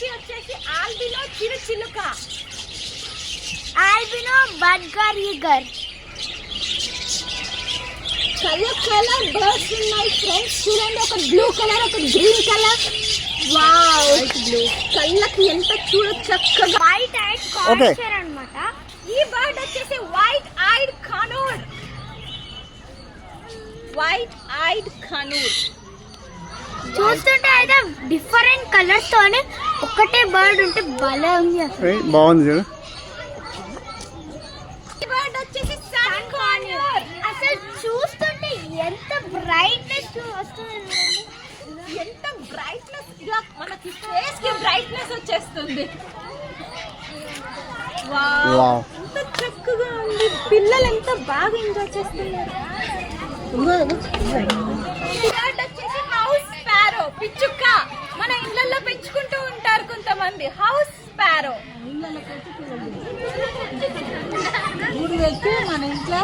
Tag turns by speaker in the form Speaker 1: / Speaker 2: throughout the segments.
Speaker 1: Species వచ్చేసి albino చిరుచిలుక.
Speaker 2: Albino budgerigar.
Speaker 1: Colour colour birds ఉన్నాయి ఫ్రెండ్స్. చూడండి, ఒక బ్లూ కలర్, ఒక గ్రీన్ కలర్. వావ్, బ్లూ కళ్ళకి ఎంత చూడ చక్కగా.
Speaker 2: వైట్ ఐడ్ కాన్సర్ అన్నమాట.
Speaker 1: ఈ బర్డ్ వచ్చేసి white I'd Kannur. White I'd Kannur
Speaker 2: చూస్తుంటే అయితే డిఫరెంట్ కలర్స్ తోనే ఒకటే బర్డ్ ఉంటే భలే ఉంది.
Speaker 3: బాగుంది చూడు.
Speaker 1: ఈ బర్డ్ వచ్చేసి సన్ కనూర్.
Speaker 2: అసలు చూస్తుంటే ఎంత బ్రైట్నెస్ వస్తుంది,
Speaker 1: ఎంత బ్రైట్నెస్, మనకి ఫేస్ కి బ్రైట్నెస్ వచ్చేస్తుంది. వావ్, ఎంత చక్కగా ఉంది. పిల్లలు ఎంత బాగా ఎంజాయ్ చేస్తున్నారు. హౌస్ స్పారో, పిచ్చుక్క. మన ఇళ్ళల్లో పెంచుకుంటూ ఉంటారు కొంతమంది. హౌస్ స్పారో మన ఇంట్లో.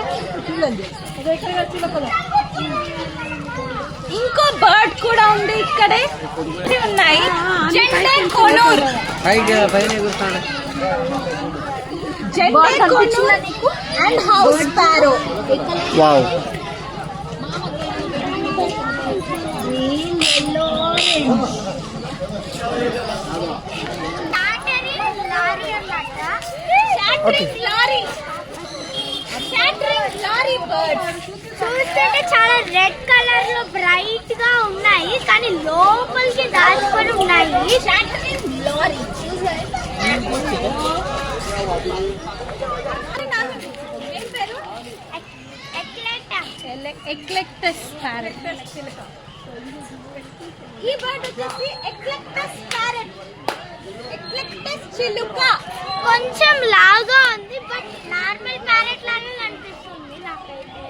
Speaker 1: ఇంకో బర్డ్ కూడా ఉంది ఇక్కడే ఉన్నాయి. జెండే కొనూర్. జెండే కొనూర్ అండ్ హౌస్ స్పారో.
Speaker 3: వావ్,
Speaker 2: చూస్తుంటే చాలా రెడ్ కలర్ లో బ్రైట్ గా ఉన్నాయి, కానీ లోపలికి దాచుకొని ఉన్నాయి.
Speaker 1: ఎక్లెక్టస్ ప్యారెట్. ఈ బర్డ్ వచ్చేసి ఎక్లెక్టస్ ప్యారెట్, ఎక్లెక్టస్ చిలుక.
Speaker 2: కొంచెం లాగా ఉంది, బట్ నార్మల్ ప్యారెట్ లాగా కనిపిస్తుంది నాకైతే.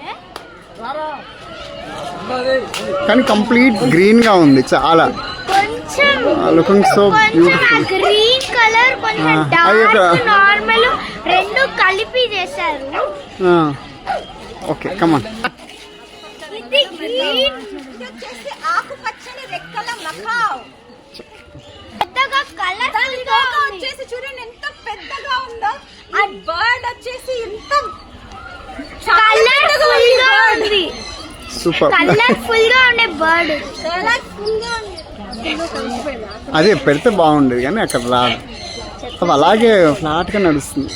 Speaker 3: కానీ కంప్లీట్ గ్రీన్ గా ఉంది చాలా.
Speaker 2: కొంచెం
Speaker 3: looking so beautiful.
Speaker 2: Green colour, కొంచెం డార్క్, నార్మల్ రెండు కలిపి చేశారు.
Speaker 3: ఓకే, కమాన్.
Speaker 2: ఇది గ్రీన్,
Speaker 1: ఇది వచ్చేసి ఆకుపచ్చని రెక్కల మకావ్.
Speaker 2: పెద్దగా కలర్
Speaker 1: వచ్చేసి చూడండి ఎంత పెద్దగా ఉందో. ఆ బర్డ్ వచ్చేసి ఎంత
Speaker 2: కలర్ఫుల్ గా ఉంది.
Speaker 3: సూపర్.
Speaker 2: కలర్ఫుల్ గా ఉండే బర్డ్.
Speaker 1: కలర్ఫుల్ గా ఉంది.
Speaker 3: అదే పెడితే బాగుండేది కానీ అక్కడ రాదు. అలాగే ఫ్లాట్ గా నడుస్తుంది.